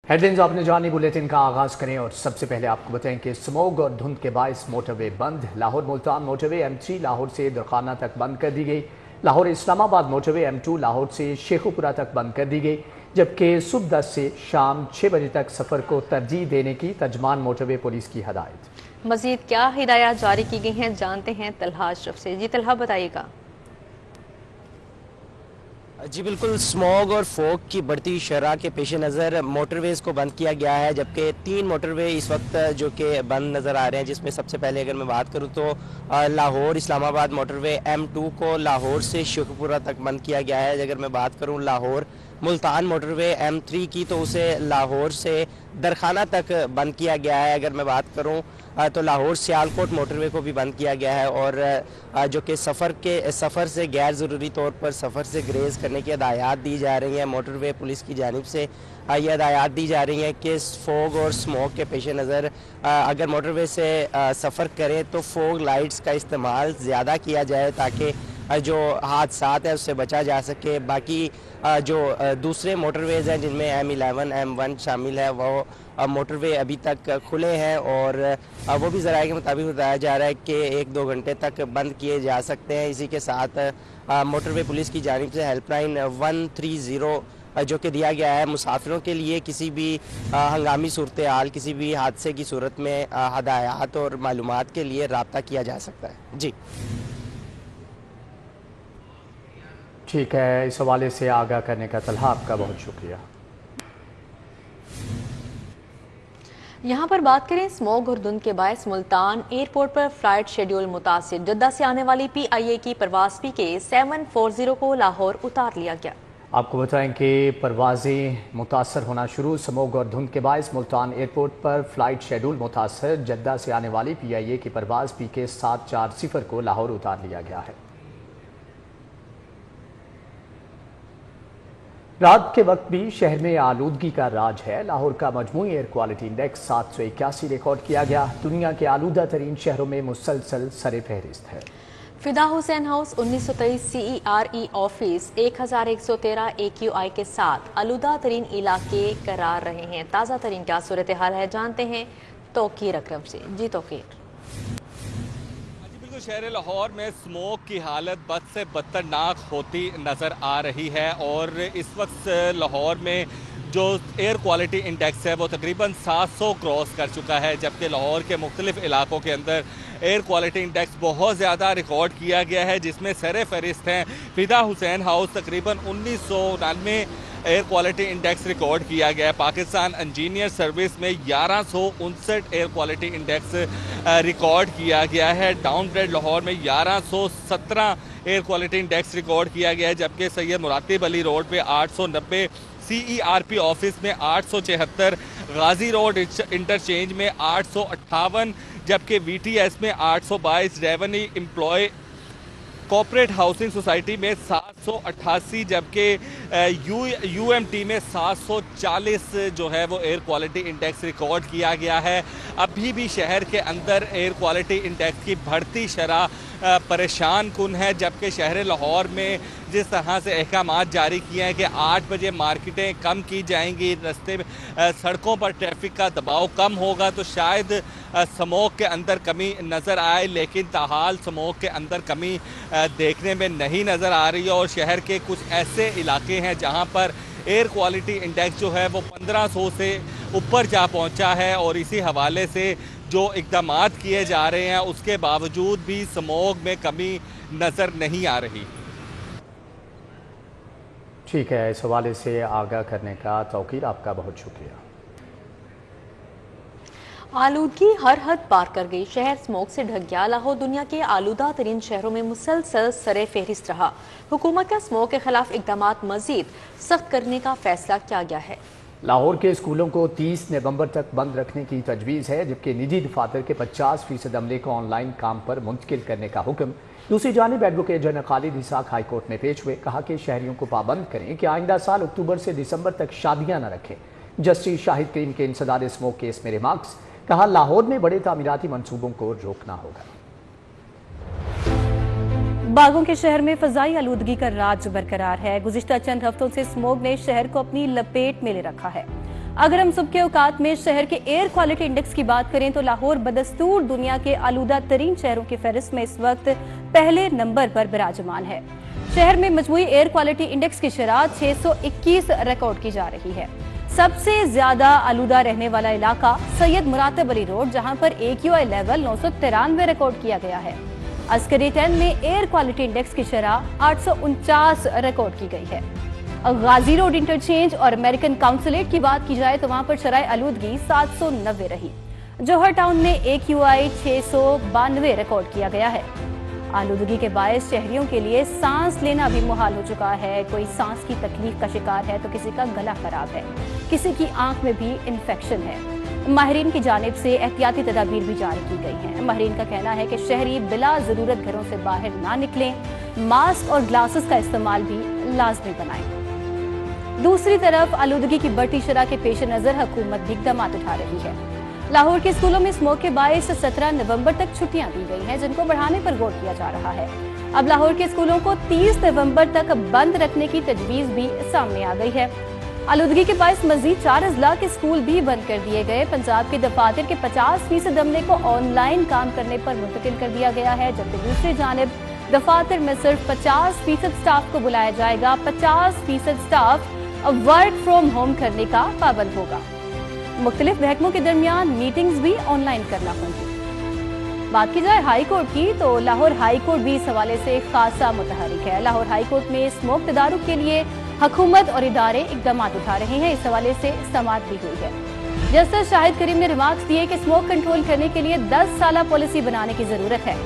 Headlines आपने जानी, bulletin का आगाज करें और सबसे पहले आपको बताएं कि स्मोग और धुंध के बायस मोटरवे बंद। लाहौर मुल्तान मोटरवे M3 लाहौर से दरखाना तक बंद कर दी गई। लाहौर इस्लामाबाद मोटरवे M2 लाहौर से शेखुपुरा तक बंद कर दी गई, जबकि सुबह 10 से शाम 6 बजे तक सफर को तरजीह देने की तर्जमान मोटरवे पुलिस की हदायत। मजीद क्या हिदायत जारी की गई हैं, जानते हैं तलहा अशरफ से। जी तलहा, बताइएगा। जी बिल्कुल, स्मॉग और फोग की बढ़ती शरह के पेश नज़र मोटरवेज़ को बंद किया गया है, जबकि 3 मोटरवे इस वक्त जो कि बंद नज़र आ रहे हैं, जिसमें सबसे पहले अगर मैं बात करूं तो लाहौर इस्लामाबाद मोटरवे M2 को लाहौर से शेखुपुरा तक बंद किया गया है। अगर मैं बात करूं लाहौर मुल्तान मोटरवे M3 की, तो उसे लाहौर से दरखाना तक बंद किया गया है। अगर मैं बात करूं तो लाहौर सियालकोट मोटरवे को भी बंद किया गया है, और जो कि सफ़र से गैर ज़रूरी तौर पर सफ़र से ग्रेज़ करने की हदायत दी जा रही है। मोटरवे पुलिस की जानिब से ये हदायत दी जा रही है कि फोग और स्मोक के पेश नज़र अगर मोटरवे से सफ़र करें तो फोग लाइट्स का इस्तेमाल ज़्यादा किया जाए, ताकि जो हादसात है उससे बचा जा सके। बाकी जो दूसरे मोटरवेज़ हैं जिनमें M11 M1 शामिल है, वो मोटरवे अभी तक खुले हैं, और वो भी ज़राए के मुताबिक बताया जा रहा है कि 1-2 घंटे तक बंद किए जा सकते हैं। इसी के साथ मोटरवे पुलिस की जानिब से हेल्पलाइन 130 जो कि दिया गया है मुसाफिरों के लिए, किसी भी हंगामी सूरत हाल, किसी भी हादसे की सूरत में हदायत और मालूमात के लिए रब्ता किया जा सकता है। जी ठीक है, इस हवाले से आगाह करने का तलहा आपका बहुत शुक्रिया। यहाँ पर बात करें स्मोग और धुंध के बायस मुल्तान एयरपोर्ट पर फ्लाइट शेड्यूल मुतासिर। जद्दा से आने वाली PIA की परवाज PK 740 को लाहौर उतार लिया गया। आपको बताएं कि परवाजें मुतासर होना शुरू। स्मोग और धुंध के बायस मुल्तान एयरपोर्ट पर फ्लाइट शेड्यूल मुतासर। जद्दा से आने वाली PIA की परवाज PK 740 को लाहौर उतार लिया गया है। रात के वक्त भी शहर में आलूदगी का राज है। लाहौर का मजमूई एयर क्वालिटी इंडेक्स 781 रिकॉर्ड किया गया। दुनिया के आलूदा तरीन शहरों में मुसलसल सरे फहरिस्त है। फिदा Hussain house 1923 CERE office 1113 AQI के साथ आलूदा तरीन इलाके करार रहे हैं। ताज़ा तरीन क्या सूरत हाल है, जानते हैं तौकीर अकरम से। जी तौकीर। शहर लाहौर में स्मोक की हालत बद से बदतरनाक होती नज़र आ रही है, और इस वक्त लाहौर में जो एयर क्वालिटी इंडेक्स है वो तकरीबन 700 क्रॉस कर चुका है, जबकि लाहौर के मुख्तलिफ इलाकों के अंदर एयर क्वालिटी इंडेक्स बहुत ज़्यादा रिकॉर्ड किया गया है, जिसमें सरे फहरिस्त हैं फिदा हुसैन हाउस तकरीबन 1999 एयर क्वालिटी इंडेक्स रिकॉर्ड किया गया है। पाकिस्तान इंजीनियर सर्विस में 1159 एयर क्वालिटी इंडेक्स रिकॉर्ड किया गया है। डाउन ग्रेड लाहौर में 1117 एयर क्वालिटी इंडेक्स रिकॉर्ड किया गया है, जबकि सैयद मुरातिब अली रोड पे 890, CERP ऑफिस में 876, गाजी रोड इंटरचेंज में 858, जबकि VTS में 822, revenue employ corporate housing society में 788, जबकि UMT में 740 जो है वो एयर क्वालिटी इंडेक्स रिकॉर्ड किया गया है। अभी भी शहर के अंदर एयर क्वालिटी इंडेक्स की बढ़ती शरह परेशान कुन है, जबकि शहर लाहौर में जिस तरह से अहकामात जारी किए हैं कि 8 बजे मार्केटें कम की जाएंगी, रस्ते में सड़कों पर ट्रैफिक का दबाव कम होगा, तो शायद स्मोक के अंदर कमी नज़र आए, लेकिन ताहाल स्मोक के अंदर कमी देखने में नहीं नज़र आ रही है। और शहर के कुछ ऐसे इलाके हैं जहां पर एयर क्वालिटी इंडेक्स जो है वो 1500 से ऊपर जा पहुंचा है, और इसी हवाले से जो इक़दामात किए जा रहे हैं उसके बावजूद भी स्मोक में कमी नज़र नहीं आ रही। ठीक है, इस हवाले से आगाह करने का तौकीर आपका बहुत शुक्रिया। आलूदगी हर हद पार कर गई, शहर स्मोक से ढक गया। लाहौर दुनिया के आलूदा तरीन शहरों में मुसलसल सरे फहरिस्त रहा। हुकूमत का स्मोक के खिलाफ इक़दामात मजीद सख्त करने का फैसला किया गया है। लाहौर के स्कूलों को 30 नवंबर तक बंद रखने की तजवीज़ है, जबकि निजी दफातर के 50% अमले को ऑनलाइन काम पर मुंतकिल करने का हुक्म। दूसरी जानिब advocate general Khalid Ishaq high court में पेश हुए, कहा कि शहरियों को पाबंद करें कि आइंदा साल अक्टूबर से दिसंबर तक शादियां न रखें। जस्टिस शाहिद करीम के इंसदाद स्मोक केस में रिमार्क्स, कहा लाहौर में बड़े तामीराती मंसूबों को रोकना होगा। बागों के शहर में फजाई आलूदगी का राज बरकरार है। गुज़िश्ता चंद हफ्तों से स्मोग ने शहर को अपनी लपेट में ले रखा है। अगर हम सुबह के औकात में शहर के एयर क्वालिटी इंडेक्स की बात करें तो लाहौर बदस्तूर दुनिया के आलूदा तरीन शहरों की फहरिस्त में इस वक्त पहले नंबर पर विराजमान है। शहर में मजमूई एयर क्वालिटी इंडेक्स की शरह 621 रिकॉर्ड की जा रही है। सबसे ज्यादा आलूदा रहने वाला इलाका सैयद मुरातब अली रोड, जहां पर AQI लेवल 993 रिकॉर्ड किया गया है। अस्करी 10 में एयर क्वालिटी इंडेक्स की शरह 849 रिकॉर्ड की गई है। गाजी रोड इंटरचेंज और अमेरिकन काउंसिलेट की बात की जाए तो वहां पर शराय आलूदगी 790 रही। जौहर टाउन में AQI 692 रिकॉर्ड किया गया है। आलूदगी के बायस शहरियों के लिए सांस लेना भी मुहाल हो चुका है। कोई सांस की तकलीफ का शिकार है तो किसी का गला खराब है, किसी की आंख में भी इन्फेक्शन है। माहिरीन की जानिब से एहतियाती तदाबीर भी जारी की गई हैं। माहिरीन का कहना है कि शहरी बिला जरूरत घरों से बाहर ना निकलें, मास्क और ग्लासेस का इस्तेमाल भी लाजमी बनाएं। दूसरी तरफ आलूदगी की बढ़ती शरह के पेश नजर हुकूमत भी इक़दामात उठा रही है। लाहौर के स्कूलों में स्मोक के बायस 17 नवंबर तक छुट्टियां दी गई हैं, जिनको बढ़ाने पर गौर किया जा रहा है। अब लाहौर के स्कूलों को 30 नवंबर तक बंद रखने की तजवीज भी सामने आ गई है। आलूदगी के बायस मजीद 4 अजला के स्कूल भी बंद कर दिए गए। पंजाब के दफातर के 50% अमले को ऑनलाइन काम करने पर मुंतकिल कर दिया गया है, जबकि दूसरी जानिब दफातर में सिर्फ 50% स्टाफ को बुलाया जाएगा। 50% स्टाफ अब वर्क फ्रॉम होम करने का पाबंद होगा। मुख्तलिफ महकमों के दरमियान मीटिंग्स भी ऑनलाइन करना होंगी। बात की जाए हाई कोर्ट की तो लाहौर हाई कोर्ट भी इस हवाले से खासा मुतहरिक है। लाहौर हाई कोर्ट में स्मोक तदारुक के लिए हुकूमत और इदारे इक़दामात उठा रहे हैं। इस हवाले से समाअत भी हुई है। जस्टिस शाहिद करीम ने रिमार्क्स दिए कि स्मोक कंट्रोल करने के लिए 10 साला पॉलिसी बनाने की जरूरत है।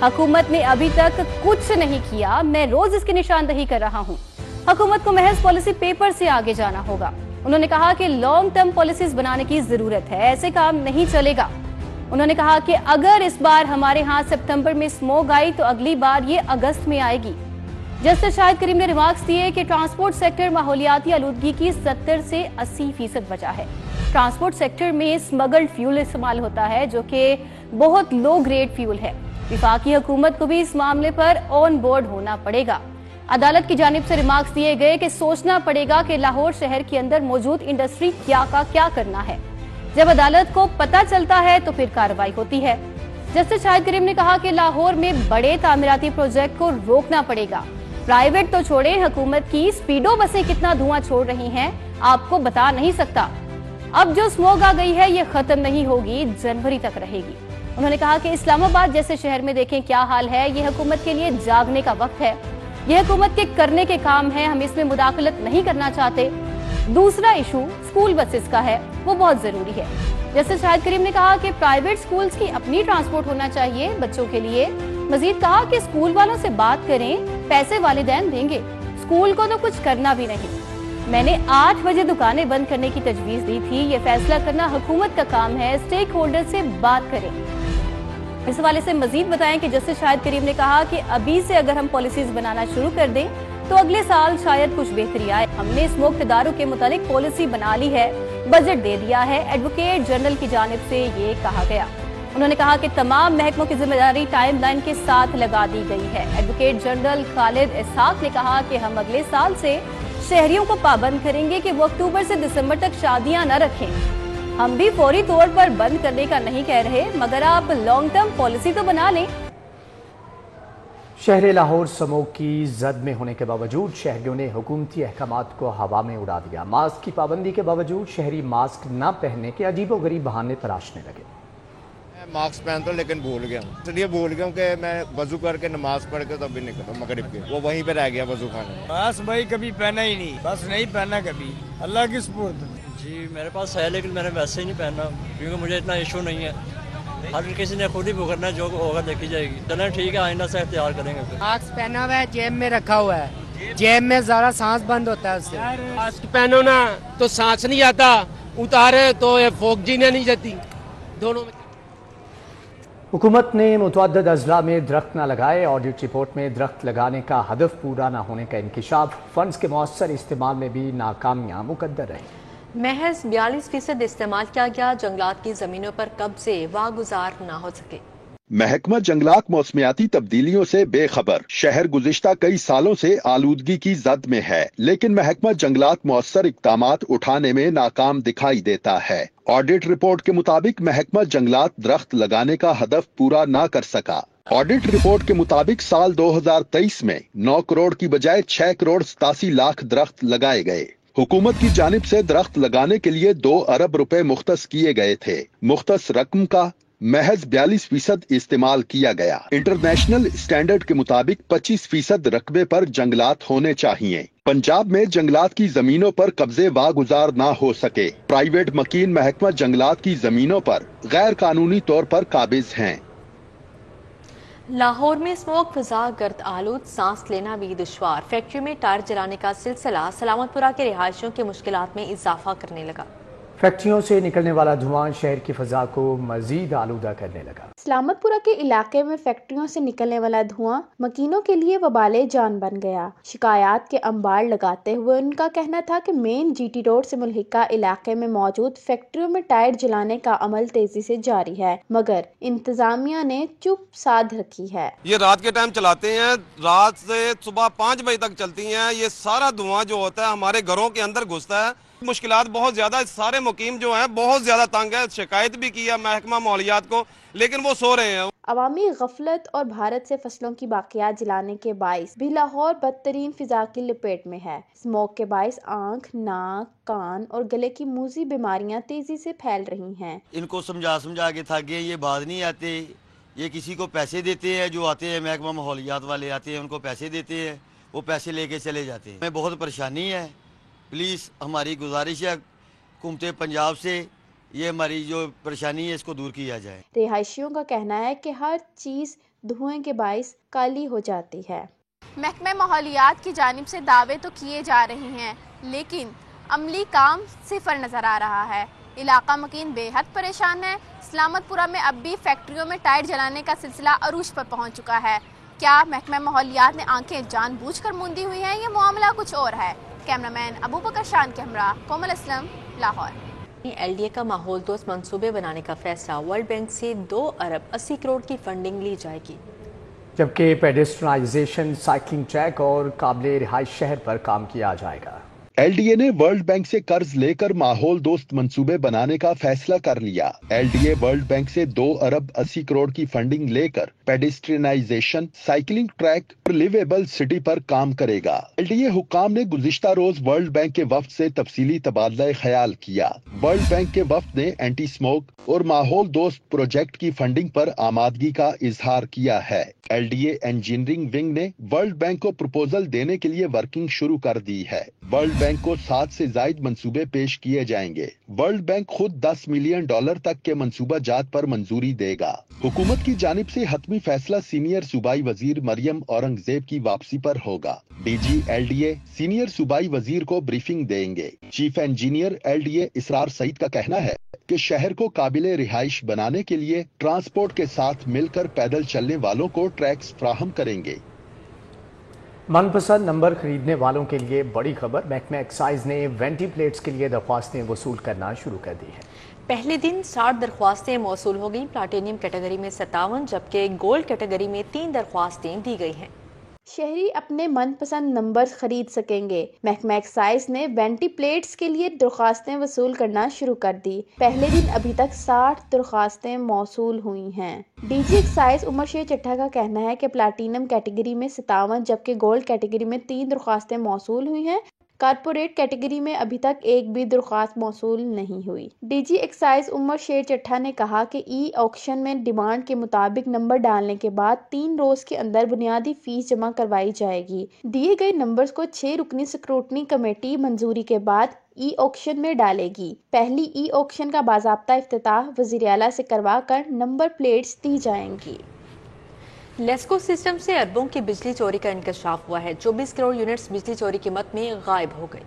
हुकूमत ने अभी तक कुछ नहीं किया, मैं रोज इसकी निशानदही कर रहा हूँ। हुकूमत को महज पॉलिसी पेपर से आगे जाना होगा। उन्होंने कहा कि लॉन्ग टर्म पॉलिसीज बनाने की जरूरत है, ऐसे काम नहीं चलेगा। उन्होंने कहा कि अगर इस बार हमारे यहाँ सितंबर में स्मोक आई तो अगली बार ये अगस्त में आएगी। जस्टिस शाहिद करीम ने रिमार्क्स दिए कि ट्रांसपोर्ट सेक्टर माहौलियाती आलूदगी की 70 से 80% वजह है। ट्रांसपोर्ट सेक्टर में स्मगल्ड फ्यूल इस्तेमाल होता है, जो कि बहुत लो ग्रेड फ्यूल है। विफाकी हुकूमत को भी इस मामले पर ऑन बोर्ड होना पड़ेगा। अदालत की जानिब से रिमार्क्स दिए गए कि सोचना पड़ेगा कि लाहौर शहर के अंदर मौजूद इंडस्ट्री क्या करना है। जब अदालत को पता चलता है तो फिर कार्रवाई होती है। जस्टिस शाहिद करीम ने कहा कि लाहौर में बड़े तामीराती प्रोजेक्ट को रोकना पड़ेगा। प्राइवेट तो छोड़े, हुकूमत की स्पीडो बसें कितना धुआं छोड़ रही हैं आपको बता नहीं सकता। अब जो स्मोक आ गई है ये खत्म नहीं होगी, जनवरी तक रहेगी। उन्होंने कहा कि इस्लामाबाद जैसे शहर में देखें क्या हाल है। ये हुकूमत के लिए जागने का वक्त है। यह हुकूमत के करने के काम है, हम इसमें मुदाखलत नहीं करना चाहते। दूसरा इशू स्कूल बसेस का है, वो बहुत जरूरी है। जैसे शाहिद करीम ने कहा कि प्राइवेट स्कूल्स की अपनी ट्रांसपोर्ट होना चाहिए बच्चों के लिए। मजीद कहा कि स्कूल वालों से बात करें, पैसे वालिदैन देंगे, स्कूल को तो कुछ करना भी नहीं। मैंने 8 बजे दुकानें बंद करने की तजवीज दी थी। ये फैसला करना हुकूमत का काम है, स्टेक होल्डर से बात करें। इस हवाले से मजीद बताएं कि जस्टिस शाहिद करीम ने कहा कि अभी से अगर हम पॉलिसीज बनाना शुरू कर दें तो अगले साल शायद कुछ बेहतरी आए। हमने स्मोक तदारुक के मुतालिक पॉलिसी बना ली है, बजट दे दिया है। एडवोकेट जनरल की जानिब से ये कहा गया। उन्होंने कहा कि तमाम महकमों की जिम्मेदारी टाइमलाइन के साथ लगा दी गई है। एडवोकेट जनरल खालिद इसहाक ने कहा कि हम अगले साल से शहरियों को पाबंद करेंगे कि वो अक्टूबर से दिसंबर तक शादियां न रखें। हम भी फौरी तौर पर बंद करने का नहीं कह रहे, मगर आप लॉन्ग टर्म पॉलिसी तो बना लें। शहर लाहौर स्मोक की जद में होने के बावजूद शहरियों ने हुकूमती अहकामात को हवा में उड़ा दिया। मास्क की पाबंदी के बावजूद शहरी मास्क न पहनने के अजीबोगरीब बहाने तराशने लगे। मैं मास्क पहनता हूँ लेकिन भूल गया हूँ, इसलिए भूल गया हूँ कि मैं वजू करके नमाज पढ़ के तब भी निकला मगरिब के, वो वहीं पे रह गया वजू खाने। बस भाई कभी पहना ही नहीं, बस नहीं पहना कभी, अल्लाह की सुपुर्द। जी मेरे पास है लेकिन मैंने वैसे ही नहीं पहना क्योंकि मुझे इतना इशू नहीं है। हर किसी ने खुद ही भुगतना, जो होगा देखी जाएगी। चलें ठीक है, आइंदा से एहतियात करेंगे। मास्क पहना हुआ है, जेब में रखा हुआ है, जेब में ज़रा सांस बंद होता है उससे। मास्क पहनो ना तो सांस नहीं आता, उतारे तो ये फोक जीने नहीं जाती, दोनों में। हुकूमत ने मुतअद्दिद अजला में दरख्त न लगाए। ऑडिट रिपोर्ट में दरख्त लगाने का हदफ पूरा न होने का इंकिशाफ। फंड्स के मौसर इस्तेमाल में भी नाकामियां मुकद्दर रही। महज 42% इस्तेमाल किया गया। जंगलात की जमीनों पर कब्जे वागुजार न हो सके। महकमा जंगलात मौसमियाती तब्दीलियों से बेखबर। शहर गुज़िश्ता कई सालों से आलूदगी की जद में है, लेकिन महकमा जंगलात मौसर इक़दामात उठाने में नाकाम दिखाई देता है। ऑडिट रिपोर्ट के मुताबिक महकमा जंगलात दरख्त लगाने का हदफ पूरा न कर सका। ऑडिट रिपोर्ट के मुताबिक साल 2023 में 9 करोड़ की बजाय 6 करोड़ 87 लाख दरख्त लगाए गए। हुकूमत की जानिब से दरख्त लगाने के लिए 2 अरब रुपए मुख्तस किए गए थे। मुख्तस रकम का महज 42% इस्तेमाल किया गया। इंटरनेशनल स्टैंडर्ड के मुताबिक 25% रकबे पर जंगलात होने चाहिए। पंजाब में जंगलात की जमीनों पर कब्जे वागुजार ना हो सके। प्राइवेट मकीन महकमा जंगलात की जमीनों पर गैर कानूनी तौर पर काबिज हैं। लाहौर में स्मोक फिजा गर्द आलूद, सांस लेना भी दुश्वार। फैक्ट्री में टायर जलाने का सिलसिला सलामतपुरा के रिहायशियों की मुश्किलात में इजाफा करने लगा। फैक्ट्रियों से निकलने वाला धुआं शहर की फिजा को मजीद आलूदा करने लगा। सलामतपुरा के इलाके में फैक्ट्रियों से निकलने वाला धुआं मकीनों के लिए वबाले जान बन गया। शिकायत के अंबार लगाते हुए उनका कहना था कि मेन जीटी रोड से मुल्हिका इलाके में मौजूद फैक्ट्रियों में टायर जलाने का अमल तेजी से जारी है, मगर इंतजामिया ने चुप साध रखी है। ये रात के टाइम चलाते हैं, रात से सुबह 5 बजे तक चलती हैं। ये सारा धुआं जो होता है हमारे घरों के अंदर घुसता है। मुश्किलात बहुत ज्यादा, सारे मुकीम जो हैं बहुत ज्यादा तंग है। शिकायत भी किया महकमा माहौलियात को, लेकिन वो सो रहे हैं। अवामी गफलत और भारत से फसलों की बाकियात जलाने के बाइस भी लाहौर बदतरीन फिजा की लपेट में है। स्मोक के बाइस आंख, नाक, कान और गले की मूजी बीमारियां तेजी से फैल रही हैं। इनको समझा के थक गए, ये बात नहीं आते। ये किसी को पैसे देते हैं, जो आते हैं महकमा माहौलियात वाले आते हैं, उनको पैसे देते हैं, वो पैसे लेके चले जाते हैं। हमें बहुत परेशानी है। प्लीज़ हमारी गुजारिश है हुकूमत पंजाब से, ये हमारी जो परेशानी है इसको दूर किया जाए। रिहायशियों का कहना है कि हर चीज़ धुएं के बाइस काली हो जाती है। महकमा माहौलियात की जानिब से दावे तो किए जा रहे हैं, लेकिन अमली काम सिफर नज़र आ रहा है। इलाका मकीन बेहद परेशान है। सलामतपुरा में अब भी फैक्ट्रियों में टायर जलाने का सिलसिला अरूज पर पहुँच चुका है। क्या महकमा माहौलियात ने आंखें जानबूझकर मूंदी हुई हैं, ये मामला कुछ और है। कैमरामैन अबू बकर शान के हमरा कोमल असलम, लाहौर। एलडीए का माहौल दोस्त मंसूबे बनाने का फैसला। वर्ल्ड बैंक से 2 अरब 80 करोड़ की फंडिंग ली जाएगी, जबकि पेडेस्ट्रियनाइजेशन, साइकिलिंग ट्रैक और काबिल रिहाइश शहर पर काम किया जाएगा। एलडीए ने वर्ल्ड बैंक से कर्ज लेकर माहौल दोस्त मंसूबे बनाने का फैसला कर लिया। एलडीए वर्ल्ड बैंक से 2 अरब 80 करोड़ की फंडिंग लेकर पेडेस्ट्रियनाइजेशन, साइकिलिंग ट्रैक और लिवेबल सिटी पर काम करेगा। एलडीए हुक्काम ने गुज़िश्ता रोज वर्ल्ड बैंक के वफ्द से तफसीली तबादला ख्याल किया। वर्ल्ड बैंक के वफ्द ने एंटी स्मोक और माहौल दोस्त प्रोजेक्ट की फंडिंग पर आमादगी का इजहार किया है। एलडीए इंजीनियरिंग विंग ने वर्ल्ड बैंक को प्रपोजल देने के लिए वर्किंग शुरू कर दी है। वर्ल्ड बैंक को 7 से ज्यादा मंसूबे पेश किए जाएंगे। वर्ल्ड बैंक खुद $10 मिलियन तक के मंसूबा जात पर मंजूरी देगा। हुकूमत की जानिब से हतमी फैसला सीनियर सूबाई वजीर मरियम औरंगजेब की वापसी पर होगा। डीजी एलडीए सीनियर सूबाई वजीर को ब्रीफिंग देंगे। चीफ इंजीनियर एलडीए इसरार सईद का कहना है कि शहर को काबिले रिहाइश बनाने के लिए ट्रांसपोर्ट के साथ मिलकर पैदल चलने वालों को ट्रैक्स फ्राहम करेंगे। मनपसंद नंबर खरीदने वालों के लिए बड़ी खबर। महकमा एक्साइज ने वेंटी प्लेट्स के लिए दरख्वास्तें वसूल करना शुरू कर दी है। पहले दिन 60 दरख्वास्तें मौसूल हो गई। प्लाटिनियम कैटेगरी में 57, जबकि गोल्ड कैटेगरी में 3 दरख्वास्तें दी गई हैं। शहरी अपने मनपसंद नंबर खरीद सकेंगे। महकमा एक्साइज ने वेंटी प्लेट्स के लिए दरख्वास्तें वसूल करना शुरू कर दी। पहले दिन अभी तक 60 दरख्वास्तें मौसूल हुई हैं। डीजी एक्साइज उमर शेर चट्ठा का कहना है कि प्लाटिनम कैटेगरी में 57, जबकि गोल्ड कैटेगरी में 3 दरख्वास्तें मौसूल हुई हैं। कारपोरेट कैटेगरी में अभी तक एक भी दरख्वास्त मौसूल नहीं हुई। डीजी एक्साइज उमर शेर चट्ठा ने कहा कि ई ऑक्शन में डिमांड के मुताबिक नंबर डालने के बाद 3 रोज के अंदर बुनियादी फीस जमा करवाई जाएगी। दिए गए नंबर्स को 6 रुकनी स्क्रूटनी कमेटी मंजूरी के बाद ई ऑक्शन में डालेगी। पहली ई ऑक्शन का बाज़ाब्ता इफ्तिताह वज़ीर आला से करवा कर नंबर प्लेट्स दी जाएंगी। लेस्को सिस्टम से अरबों की बिजली चोरी का इंकशाफ हुआ है। 24 करोड़ यूनिट्स बिजली चोरी की मद में गायब हो गई।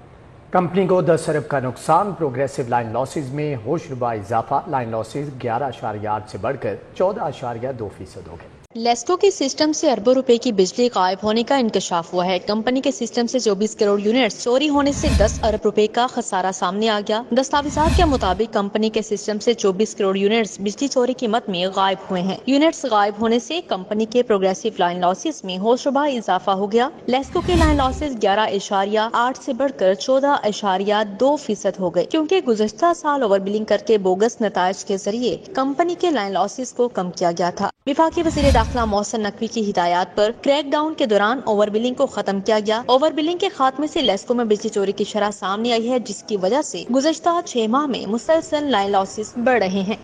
कंपनी को 10 अरब का नुकसान। प्रोग्रेसिव लाइन लॉसेज में होशरुबा इजाफा। लाइन लॉसेज 11.8 से बढ़कर 14.2% हो गए। लेस्को के सिस्टम से अरबों रुपए की बिजली गायब होने का इंकशाफ हुआ है। कंपनी के सिस्टम से 24 करोड़ यूनिट चोरी होने से 10 अरब रुपए का खसारा सामने आ गया। दस्तावेजात के मुताबिक कंपनी के सिस्टम से 24 करोड़ यूनिट्स बिजली चोरी की मद में गायब हुए हैं। यूनिट्स गायब होने से कंपनी के प्रोग्रेसिव लाइन लॉसेस में होशरुबा इजाफा हो गया। लेस्को के लाइन लॉसेस 11.8 से बढ़कर 14.2% हो गए, क्योंकि गुज़श्ता साल ओवर बिलिंग करके बोगस नताइज के जरिए कंपनी के लाइन लॉसेस को कम किया गया था। विफाकी वज़ीर दाखिला मोहसिन नकवी की हिदायत पर क्रैक डाउन के दौरान ओवर बिलिंग को खत्म किया गया। ओवर बिलिंग के खात्मे से लेस्को में बिजली चोरी की शरह सामने आई है, जिसकी वजह से गुज़श्ता 6 माह में मुसलसल लाइन लॉसेस बढ़ रहे हैं।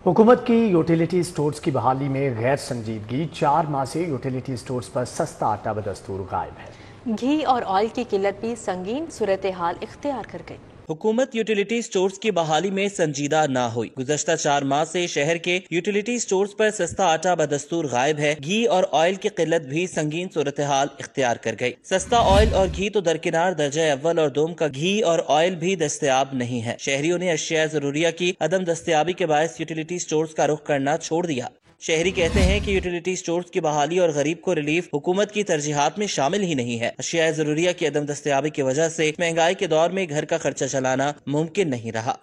हुकूमत की यूटिलिटी स्टोर्स की बहाली में गैर संजीदगी। 4 माह से यूटिलिटी स्टोर्स पर सस्ता आटा बदस्तूर गायब है। घी और ऑयल की किल्लत भी संगीन सूरत हाल इख्तियार कर गई। हुकूमत यूटिलिटी स्टोर्स की बहाली में संजीदा न हुई। गुज़श्ता 4 माह से शहर के यूटिलिटी स्टोर्स पर सस्ता आटा बदस्तूर गायब है। घी और ऑयल की किल्लत भी संगीन सूरत हाल इख्तियार कर गई। सस्ता ऑयल और घी तो दरकिनार, दर्जा अव्वल और दोम का घी और ऑयल भी दस्तयाब नहीं है। शहरियों ने अशिया ज़रूरिया की अदम दस्तयाबी के बायस यूटिलिटी स्टोर्स का रुख करना छोड़ दिया। शहरी कहते हैं कि यूटिलिटी स्टोर्स की बहाली और गरीब को रिलीफ हुकूमत की तरजीहात में शामिल ही नहीं है। अशिया ज़रूरिया की अदम दस्तयाबी की वजह से महंगाई के दौर में घर का खर्चा चलाना मुमकिन नहीं रहा।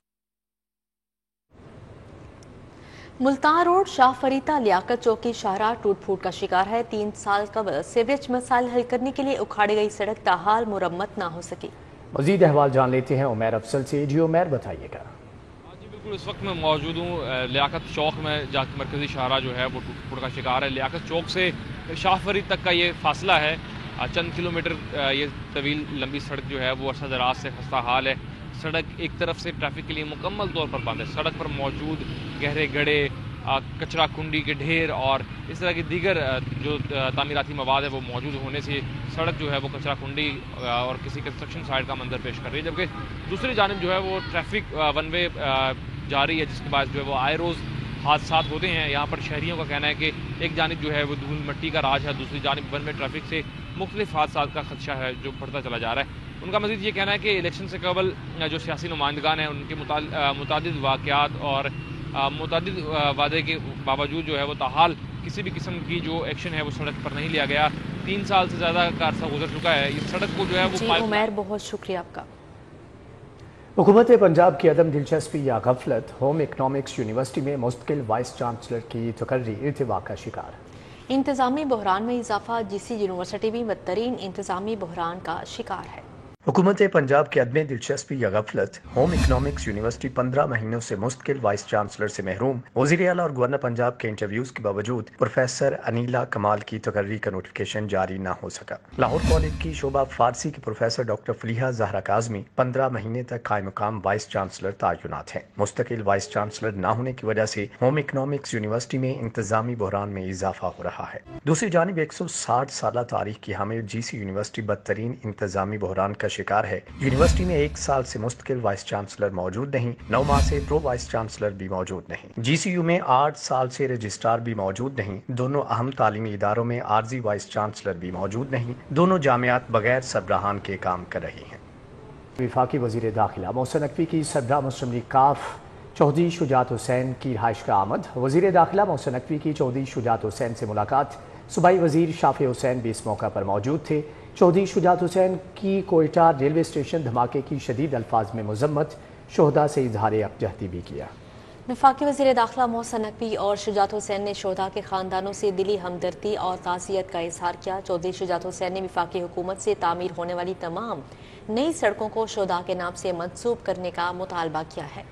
मुल्तान रोड शाह फरीदा लियाकत चौकी शाहराह टूट फूट का शिकार है। 3 साल कबल सीवरेज मसाइल हल करने के लिए उखाड़ी गई सड़क ताहाल मुरम्मत न हो सकी। मजीद अहवाल जान लेते हैं उमैर अफसल से। जी उमैर, बताइएगा। बिल्कुल, इस वक्त मैं मौजूद हूँ लियाकत चौक में, जहाँ मरकजी शाहराह जो है वो टूट फूट का शिकार है। लियाकत चौक से शाह फरीद तक का ये फासला है, चंद किलोमीटर। ये तवील लंबी सड़क जो है वो अरसा दराज से खस्ता हाल है। सड़क एक तरफ से ट्रैफिक के लिए मुकम्मल तौर पर बंद है। सड़क पर मौजूद गहरे गड्ढे, कचरा कुंडी के ढेर और इस तरह की दीगर जो तामीराती मवाद है वो मौजूद होने से सड़क जो है वो कचरा कुंडी और किसी कंस्ट्रक्शन साइट का मंजर पेश कर रही है। जबकि दूसरी जानिब जो है वो ट्रैफिक वन वे जारी है, जिसके बाद जो है वो आए रोज़ हादसात होते हैं। यहाँ पर शहरियों का कहना है कि एक जानिब जो है वो धूल मिट्टी का राज है, दूसरी जानिब वन वे ट्रैफिक से मुख्तलिफ हादसात का खदशा है जो बढ़ता चला जा रहा है। उनका मज़ीद ये कहना है कि इलेक्शन से कबल जो सियासी नुमाइंदगान हैं उनके मुतादिद वाक़यात और मुतादिद वादे के बावजूद जो है वो ताहाल किसी भी किस्म की जो एक्शन है वो सड़क पर नहीं लिया गया। 3 साल से ज़्यादा का अरसा गुजर चुका है। इस सड़क को जो है वो उमैर, बहुत शुक्रिया आपका। हुकूमत पंजाब की अदम दिलचस्पी या गफलत। होम इकनॉमिक्स यूनिवर्सिटी में मुस्तकिल वाइस चांसलर की तकर्री इर्तिवा का शिकार। इंतजामी बहरान में इजाफा। जीसी यूनिवर्सिटी भी बदतरीन इंतजामी बहरान का शिकार है। हुकूमत पंजाब की अदम दिलचस्पी या गफलत। होम इकनॉमिक्स यूनिवर्सिटी 15 महीनों से मुस्तकिल वाइस चांसलर से महरूम। वज़ीर आला और गवर्नर पंजाब के इंटरव्यूज के बावजूद प्रोफेसर अनीला कमाल की तकर्री का नोटिफिकेशन जारी न हो सका। लाहौर कॉलेज की शोबा फारसी के प्रोफेसर डॉक्टर फलीहा ज़हरा काज़मी 15 महीने तक कायम मुकाम वाइस चांसलर तैनात हैं। मुस्तकिल वाइस चांसलर न होने की वजह से होम इकनॉमिक्स यूनिवर्सिटी में इंतजामी बहरान में इजाफा हो रहा है। दूसरी जानिब 160 साल तारीख की हामिल जीसी यूनिवर्सिटी बदतरीन इंतजामी बहरान का शिकार है। यूनिवर्सिटी में 1 साल से मुस्तकिल वाइस चांसलर मौजूद नहीं, 9 माह से प्रो वाइस चांसलर भी मौजूद नहीं। जीसीयू में 8 साल से रजिस्ट्रार भी मौजूद नहीं। दोनों अहम तालीमी इदारों में आर्जी वाइस चांसलर भी मौजूद नहीं। दोनों जामियात बगैर सरबराहान के काम कर रही हैं। वफाकी वज़ीर दाखिला मोहसिन नकवी की सदर मुस्लिम लीग काफ चौधरी शुजात हुसैन की रिहाइश का आमद। वज़ीर दाखिला मोहसिन नकवी की चौधरी शुजात हुसैन से मुलाकात। सूबाई वज़ीर शाफी हुसैन भी इस मौका पर मौजूद थे। चौधरी शुजात हुसैन की कोयटा रेलवे स्टेशन धमाके की शदीद अल्फाज में मजम्मत। शोहदा से इजहार यकजहती भी किया। वफाकी वज़ीर दाखिला मोहसिन नकवी और शुजात हुसैन ने शोहदा के खानदानों से दिली हमदर्दी और ताज़ियत का इजहार किया। चौधरी शुजात हुसैन ने वफाकी हुकूमत से तामीर होने वाली तमाम नई सड़कों को शोहदा के नाम से मंसूब करने का मुतालबा किया है।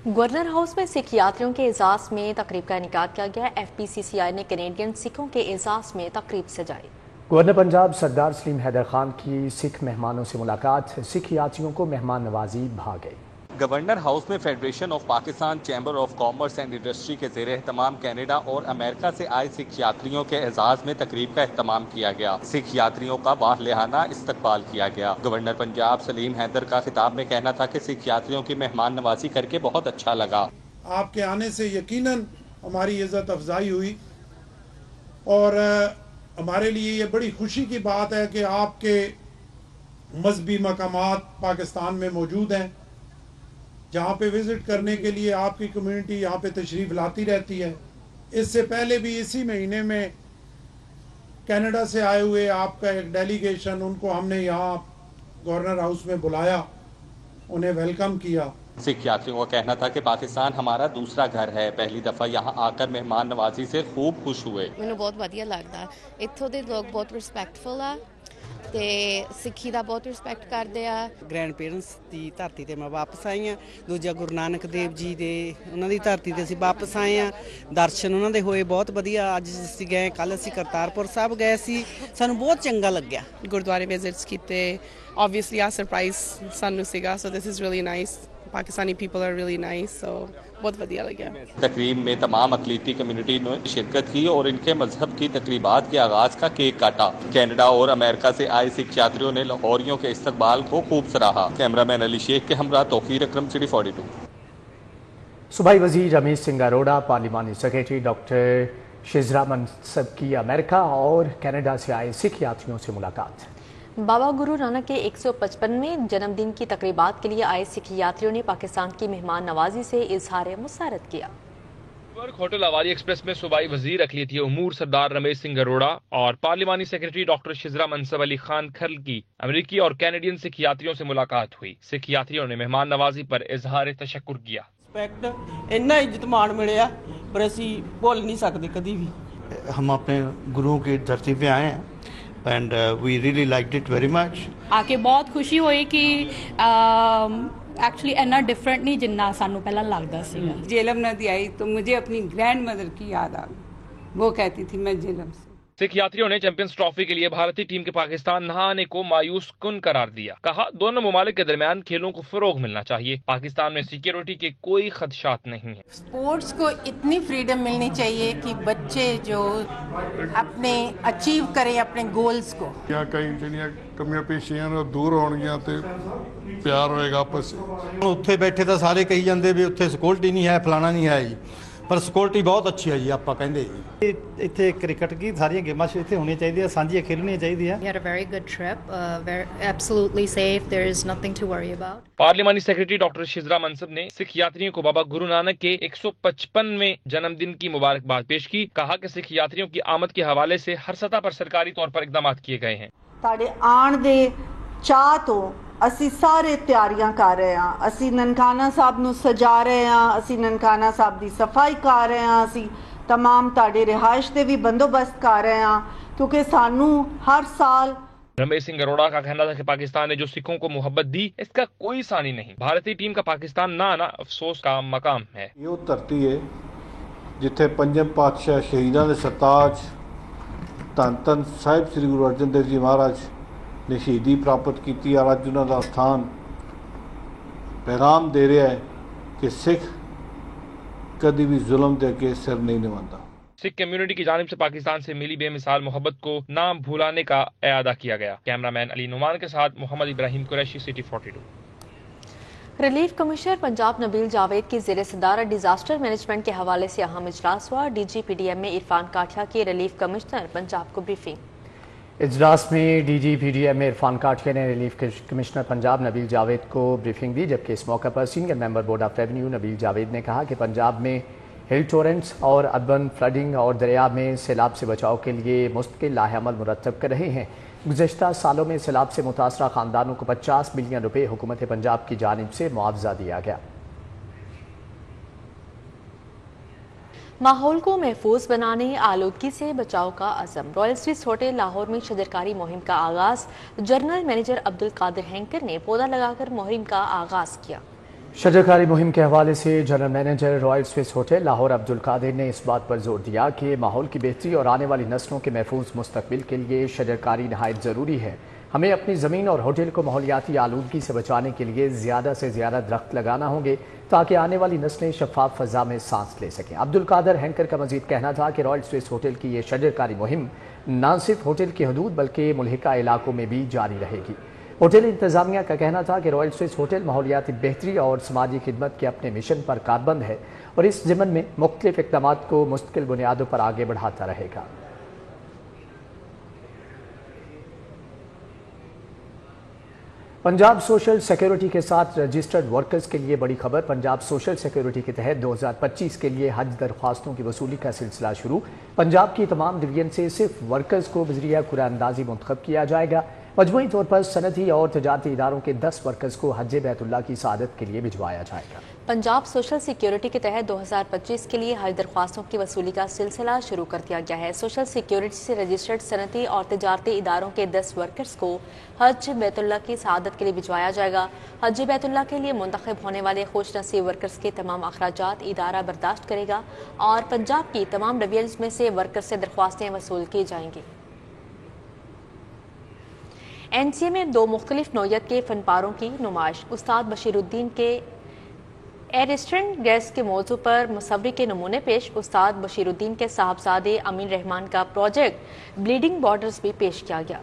गवर्नर हाउस में सिख यात्रियों के एजाज में तकरीब का इनेकाद किया गया। FPCCI ने कैनेडियन सिखों के एजाज में तकरीब सजाई। गवर्नर पंजाब सरदार सलीम हैदर खान की सिख मेहमानों से मुलाकात। सिख यात्रियों को मेहमान नवाजी भा गई। गवर्नर हाउस में federation of Pakistan, chamber of commerce and industry के ज़ेर एहतमाम कनाडा और अमेरिका से आए सिख यात्रियों के एजाज में तकरीब का एहतमाम किया गया। सिख यात्रियों का बारलेहाना इस्तकबाल किया गया। गवर्नर पंजाब सलीम हैदर का खिताब में कहना था कि सिख यात्रियों की मेहमान नवाजी करके बहुत अच्छा लगा। आपके आने से यकीनन हमारी इज्जत अफजाई हुई और हमारे लिए ये बड़ी खुशी की बात है कि आपके मजहबी मकामात पाकिस्तान में मौजूद हैं जहाँ पे विजिट करने के लिए आपकी कम्युनिटी यहाँ पे तशरीफ़ लाती रहती है। इससे पहले भी इसी महीने में कनाडा से आए हुए आपका एक डेलीगेशन, उनको हमने यहाँ गवर्नर हाउस में बुलाया, उन्हें वेलकम किया। सिख यात्रियों का कहना था कि पाकिस्तान हमारा दूसरा घर है, पहली दफ़ा यहाँ आकर मेहमान नवाजी से खूब खुश हुए। मैंने बहुत वधिया लगता, इत्थों के लोग बहुत रिस्पैक्टफुल आ ते सिੱਖੀ ਦਾ बहुत ਰਿਸਪੈਕਟ ਕਰਦੇ ਆ। ਗ੍ਰੈਂਡ ਪੇਰੈਂਟਸ ਦੀ ਧਰਤੀ ਤੇ ਮੈਂ ਵਾਪਸ ਆਈ ਆ। ਦੂਜਾ ਗੁਰੂ ਨਾਨਕ ਦੇਵ ਜੀ ਦੇ ਉਹਨਾਂ ਦੀ ਧਰਤੀ ਤੇ ਅਸੀਂ ਵਾਪਸ ਆਏ ਆ। ਦਰਸ਼ਨ ਉਹਨਾਂ ਦੇ ਹੋਏ ਬਹੁਤ ਵਧੀਆ। ਅੱਜ ਅਸੀਂ ਗਏ, ਕੱਲ ਅਸੀਂ ਕਰਤਾਰਪੁਰ ਸਾਹਿਬ ਗਏ ਸੀ, ਸਾਨੂੰ ਬਹੁਤ ਚੰਗਾ ਲੱਗਿਆ। ਗੁਰਦੁਆਰੇ ਵਿਜ਼ਿਟਸ ਕੀਤੇ, obviously ਆ ਸਰਪ੍ਰਾਈਜ਼ ਸਾਨੂੰ ਸੀਗਾ, so this is really nice. Pakistani people are really nice, so बहुत वधिया लगा। तकरीब में तमाम अकलीती कम्युनिटी ने शिरकत की और इनके मजहब की तकरीबात के आगाज का केक काटा। कनाडा और अमेरिका से आए सिख यात्रियों ने लाहौरियों के इस्तकबाल को खूब सराहा। कैमरामैन अली शेख के हमरा तौकीर अकरम, सिटी 42। सूबाई वजीर रमेश सिंह अरोड़ा, पार्लिमानी सेक्रेटरी डॉक्टर शिजरा मनसब की अमेरिका और कनाडा से आए सिख यात्रियों से मुलाकात। बाबा गुरु नानक के 155वें जन्मदिन की तकरीबात के लिए आए सिख यात्रियों ने पाकिस्तान की मेहमान नवाजी से इजहार मुसारत किया। होटल अवारी एक्सप्रेस में सूबाई वजीर अक़लियती उमूर सरदार रमेश सिंह अरोड़ा और पार्लिमानी सेक्रेटरी डॉक्टर शिजरा मनसब अली खान खल की अमेरिकी और कैनेडियन सिख यात्रियों से मुलाकात हुई। सिख यात्रियों ने मेहमान नवाजी पर इजहार तशक्कुर किया। इन्ना इज्जत मान मिले पर असी भूल नहीं सकते कभी भी। हम अपने गुरुओं की धरती पे आए हैं and we really liked it very much। आके बहुत खुशी हुई कि एक्चुअली इतना डिफरेंट नहीं जिन्ना सानू पहला लगता सी। झेलम नदी आई तो मुझे अपनी ग्रैंड मदर की याद आ गई, वो कहती थी मैं झेलम से। सिख यात्रियों ने चैंपियंस ट्रॉफी के लिए भारतीय टीम के पाकिस्तान न आने को मायूस कुन करार दिया। कहा दोनों ममालिक के दरमियान खेलों को फरोग मिलना चाहिए। पाकिस्तान में सिक्योरिटी के कोई खदशात नहीं है। स्पोर्ट्स को इतनी फ्रीडम मिलनी चाहिए कि बच्चे जो अपने अचीव करें अपने गोल्स को। या कई ਜਿਹੜੀਆਂ ਕਮੀਆਂ ਪੇਸ਼ੀਆਂ ਨੇ ਦੂਰ ਹੋਣਗੀਆਂ ਤੇ ਪਿਆਰ ਹੋਏਗਾ ਆਪਸ ਵਿੱਚ। ਉੱਥੇ ਬੈਠੇ ਤਾਂ ਸਾਰੇ ਕਹੀ ਜਾਂਦੇ ਵੀ ਉੱਥੇ ਸਿਕਿਉਰਿਟੀ ਨਹੀਂ ਹੈ, ਫਲਾਣਾ ਨਹੀਂ ਹੈ ਜੀ, ਪਰ ਸਿਕਿਉਰਿਟੀ ਬਹੁਤ ਅੱਛੀ ਹੈ ਜੀ। ਆਪਾਂ ਕਹਿੰਦੇ ਜੀ ਇੱਥੇ ਕ੍ਰਿਕਟ ਕੀ ਸਾਰੀਆਂ ਗੇਮਾਂ ਇੱਥੇ ਹੋਣੀਆਂ ਚਾਹੀਦੀਆਂ, ਸਾਂਝੀਆਂ ਖੇਡਣੀਆਂ ਚਾਹੀਦੀਆਂ। We had a very good trip, absolutely safe, there is nothing to worry about। पार्लिमानी सेक्रेटरी डॉक्टर शिजरा मनसब ने सिख यात्रियों को बाबा गुरु नानक के 155वें जन्मदिन की मुबारकबाद पेश की। कहा कि सिख यात्रियों की आमद के हवाले से हर सतह पर सरकारी तौर पर इकदाम किए गए हैं। साढ़े आण दे चाह तो ਅਸੀਂ ਸਾਰੇ ਤਿਆਰੀਆਂ ਕਰ ਰਹੇ ਹਾਂ। ਅਸੀਂ ਨਨਕਾਣਾ ਸਾਹਿਬ ਨੂੰ ਸਜਾ ਰਹੇ ਹਾਂ, ਅਸੀਂ ਨਨਕਾਣਾ ਸਾਹਿਬ ਦੀ ਸਫਾਈ ਕਰ ਰਹੇ ਹਾਂ, ਅਸੀਂ तमाम ਤੁਹਾਡੇ ਰਿਹਾਇਸ਼ ਦੇ ਵੀ ਬੰਦੋਬਸਤ ਕਰ ਰਹੇ ਹਾਂ क्योंकि ਸਾਨੂੰ हर साल। रमेश सिंह अरोड़ा का कहना था कि पाकिस्तान ने जो सिखों को मोहब्बत दी इसका कोई सानी नहीं। भारतीय टीम का पाकिस्तान ना आना अफसोस का मकाम है। ये धरती है जिथे पंजम पातशाह शहीदां दे सरताज धन धन साहिब श्री गुरु अर्जन देव जी महाराज ने शहीदी प्राप्त की और अज उन्हों का स्थान पैगाम दे रहा है कि सिख कभी भी जुल्म के अगे सिर नहीं निभाता। सिख कम्युनिटी की जानिब से पाकिस्तान से मिली बेमिसाल मोहब्बत को ना भुलाने का इरादा किया गया। कैमरामैन अली नुमान के साथ Mohammad Ibrahim Qureshi, city 42। Relief commissioner Punjab Nabeel Javed की ज़ेर सदारत डिजास्टर मैनेजमेंट के हवाले से अहम इजलास हुआ। DG-PDM में इरफान काठिया की रिलीफ कमिश्नर पंजाब को ब्रीफिंग। इजलास में DG-PDM में इरफान काठिया ने रिलीफ कमिश्नर पंजाब नबील जावेद को ब्रीफिंग दी, जबकि इस मौके पर senior member board of revenue Nabeel Javed ने कहा कि पंजाब में हिल टोरेंट्स और अर्बन फ्लडिंग और दरिया में सैलाब से बचाव के लिए मुस्तकिल लाहेअमल मुरतब कर रहे हैं। गुज़श्ता सालों में सैलाब से मुतासरा ख़ानदानों को 50 मिलियन रुपये हुकूमत पंजाब की जानिब से मुआवजा दिया गया। माहौल को महफूज बनाने, आलूदगी से बचाव का अज़म। रॉयल स्विस होटल लाहौर में शजरकारी मुहिम का आगाज़। जनरल मैनेजर अब्दुल कादिर हैंकर ने पौधा लगाकर मुहिम का आगाज़ किया। शजरकारी मुहिम के हवाले से general manager Royal Swiss Hotel Lahore Abdul Qadir ने इस बात पर जोर दिया कि माहौल की बेहतरी और आने वाली नस्लों के महफूज मुस्तकबिल के लिए शजरकारी नहायत ज़रूरी है। हमें अपनी ज़मीन और होटल को माहौलियाती आलूदगी से बचाने के लिए ज़्यादा से ज़्यादा दरख्त लगाना होंगे ताकि आने वाली नस्लें शफाफ फ़ज़ा में सांस ले सकें। अब्दुल कादिर हैंकर का मज़ीद कहना था कि रॉयल स्विस होटल की ये शजरकारी मुहिम न सिर्फ होटल की हदूद बल्कि मुल्हिका इलाकों में भी जारी रहेगी। होटल इंतज़ामिया का कहना था कि रॉयल स्विस होटल माहौलियाती बेहतरी और समाजी खिदमत के अपने मिशन पर कारबंद है और इस ज़िम्मन में मुख्तलिफ इक़दामात को मुस्तकिल बुनियादों पर आगे बढ़ाता रहेगा। पंजाब सोशल सिक्योरिटी के साथ रजिस्टर्ड वर्कर्स के लिए बड़ी खबर। पंजाब सोशल सिक्योरिटी के तहत 2025 के लिए हज दरख्वास्तों की वसूली का सिलसिला शुरू। पंजाब की तमाम डिवीजन से सिर्फ वर्कर्स को बजरिया कुरानंदाजी मुंतखब किया जाएगा। मजमूई तौर पर सनती और तजारती इदारों के 10 वर्कर्स को हज बैतुल्लाह की सआदत के लिए भिजवाया जाएगा। पंजाब सोशल सिक्योरिटी के तहत 2025 के लिए हज दरख्वास्तों की वसूली का सिलसिला शुरू कर दिया गया है। सोशल सिक्योरिटी से रजिस्टर्ड सनती और तजारती इदारों के 10 वर्कर्स को हज बैतुल्लाह की सआदत के लिए भिजवाया जाएगा। हज बैतुल्लाह के लिए मुंतखब होने वाले खुश नसीब वर्कर्स के तमाम अखराजात इदारा बर्दाश्त करेगा और पंजाब की तमाम डिवीजन में से वर्कर्स से दरख्वास्तें वसूल की जाएंगी। NCA में 2 मुख्तलिफ नौयत के फनपारों की नुमाइश। उस्ताद बशीरुद्दीन के एरिस्टेंट गैस के मौजू पर मुसव्वरी के नमूने पेश। उस्ताद बशीरुद्दीन के साहबजादे अमीन रहमान का प्रोजेक्ट ब्लीडिंग बॉर्डर्स भी पेश किया गया।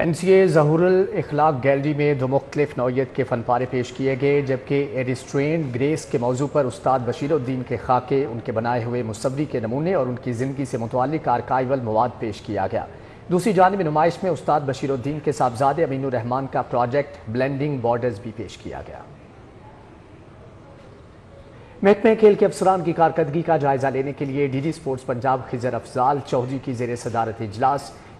NCA ज़हूरुल इखलाक गैलरी में 2 मुख्तलिफ नौयत के फनपारे पेश किए गए, जबकि एरिस्ट्रेंट ग्रेस के मौजू पर उस्ताद बशीरुद्दीन के खाके, उनके बनाए हुए मुसव्वरी के नमूने और उनकी ज़िंदगी से मुतअल्लिक़ आर्काइवल मवाद पेश किया गया। दूसरी जानिब नुमाइश में उस्ताद बशीरुद्दीन के साहबजादे अमीन रहमान का प्रोजेक्ट ब्लेंडिंग बॉर्डर्स भी पेश किया गया। महकमे खेल के अफसरान की कारकर्दगी का जायजा लेने के लिए DG स्पोर्ट्स पंजाब खिजर अफजाल चौधरी की ज़ेर सदारत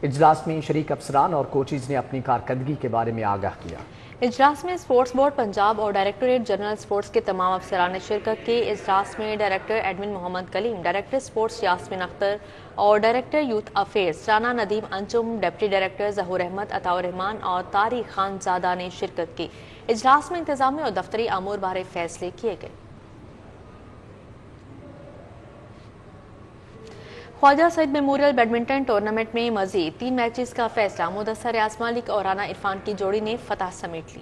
इजलास में शरीक अफसरान और कोचिज ने अपनी कारकर्दगी के बारे में आगाह किया। इजलास में स्पोर्ट्स बोर्ड पंजाब और डायरेक्टोरेट जनरल स्पोर्ट्स के तमाम अफसरान ने शिरकत की। इजलास में director admin Mohammad Kaleem, director sports Yasmeen Akhtar और director youth affairs Rana Nadeem Anjum, deputy director Zahoor Ahmad, Ataur Rehman और तारिक खानजादा ने शिरकत की। इजलास में इंतजामी और दफ्तरी अमूर बारे फैसले किए गए। Khawaja Saeed memorial badminton tournament में मजीद 3 मैचेस का फैसला। मुदस्सर रियाज मलिक और राना इरफान की जोड़ी ने फतह समेट ली।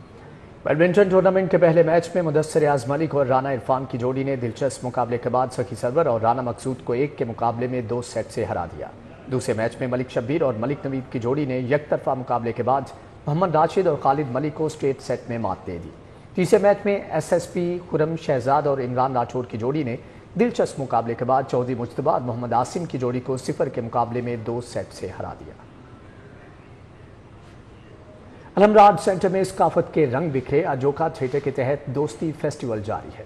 बैडमिंटन टूर्नामेंट के पहले मैच में मुदस्सर रियाज मलिक और राना इरफान की जोड़ी ने दिलचस्प मुकाबले के बाद सखी सरवर और राना मकसूद को 1 के मुकाबले में 2 सेट से हरा दिया। दूसरे मैच में मलिक शब्बीर और मलिक नवीद की जोड़ी ने यकतरफा मुकाबले के बाद मोहम्मद राशिद और खालिद मलिक को स्ट्रेट सेट में मात दे दी। तीसरे मैच में SSP खुरम शहजाद और इमरान राठौर की जोड़ी ने दिलचस्प मुकाबले के बाद चौधरी मुज्तबा और मोहम्मद आसिम की जोड़ी को 0 के मुकाबले में 2 सेट से हरा दिया। अलमराज सेंटर में सकाफत के रंग बिखरे। अजोका थिएटर के तहत दोस्ती फेस्टिवल जारी है।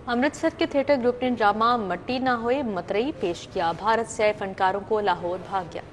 अमृतसर के थिएटर ग्रुप ने ड्रामा मट्टी ना होए मतरई पेश किया। भारत से आए फनकारों को लाहौर भाग गया।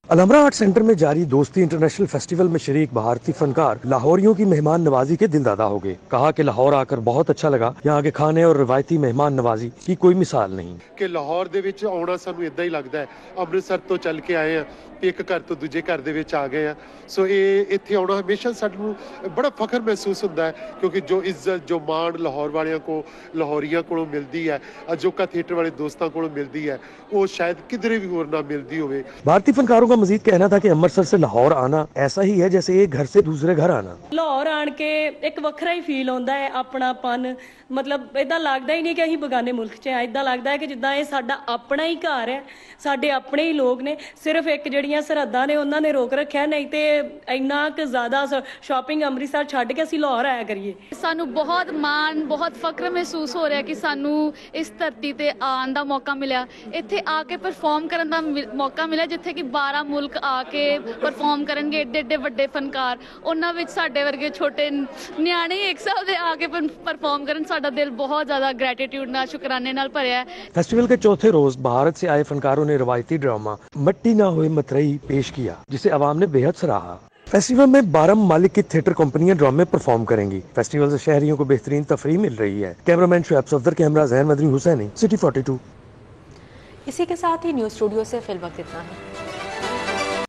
अलमरा आर्ट सेंटर में जारी दोस्ती इंटरनेशनल फेस्टिवल में शरीक भारतीय फनकार लाहौरियों की मेहमान नवाजी के दिलदादा हो गए। कहा कि लाहौर आकर बहुत अच्छा लगा। यहाँ के खाने और रिवायती मेहमान नवाजी की कोई मिसाल नहीं। कि लाहौर दे विच आउणा सानू इदां ही लगदा है, अमृतसर तो चल के आए हैं, एक घर तो दूजे घर दे विच आ गए हैं। सो ये इत्थे आउणा हमेशा सानू बड़ा फखर महसूस होंदा है, क्योंकि जो इज्जत जो मान लाहौर वालियां को लाहौरियां कोलों मिलदी है, अजोका थिएटर वाले दोस्तां कोलों मिलदी है, वो शायद किधरे भी होर ना मिलदी होवे। भारतीय फनकारों का मजीद कहना था कि अमृतसर से लाहौर आना ऐसा ही है जैसे एक घर से दूसरे घर आना। लाहौर आन के एक वखरा ही फील होंदा है, अपनापन। मतलब इदां लगदा ही नहीं कि असीं बेगाने मुल्क च हैं। इदां लगदा है कि जिद्दां ये साडा अपना ही घर है, साडे अपने ही लोग ने। सिर्फ एक जड़ियां सरहदां ने उन्हां ने रोक रखिया, नहीं ते इन्ना क ज़्यादा शॉपिंग अमृतसर छड्ड के असीं लाहौर आया करिए। सानू बहुत मान बहुत फख्र महसूस हो रहा है कि सानू इस धरती ते आन दा मौका मिलिया, इत्थे आके परफॉर्म करन दा मौका मिलिया, जिथे कि 12 मुल्क आके परफॉर्म करनगे एडे एडे वड्डे फनकार। उन्हां विच साडे वर्गे छोटे न्याणे एक साल दे आके परफॉर्म करन। साडा दिल बहुत ज्यादा ग्रेटिट्यूड नाल शुकराने नाल भरिया है। फेस्टिवल के चौथे रोज भारत से आए फनकारों ने रवायती ड्रामा मट्टी ना होए मतरई पेश किया, जिसे अवाम ने बेहद सराहा। फेस्टिवल में 12 ममालिक की थिएटर कंपनियां ड्रामे परफॉर्म करेंगी। फेस्टिवल से शहरियों को बेहतरीन तफरीह मिल रही है। कैमरामैन शुएब सफदर, कैमरा ज़हन मदनी हुसैनी, सिटी 42। इसी के साथ ही न्यूज़ स्टूडियो से फिल वक्त इतना है।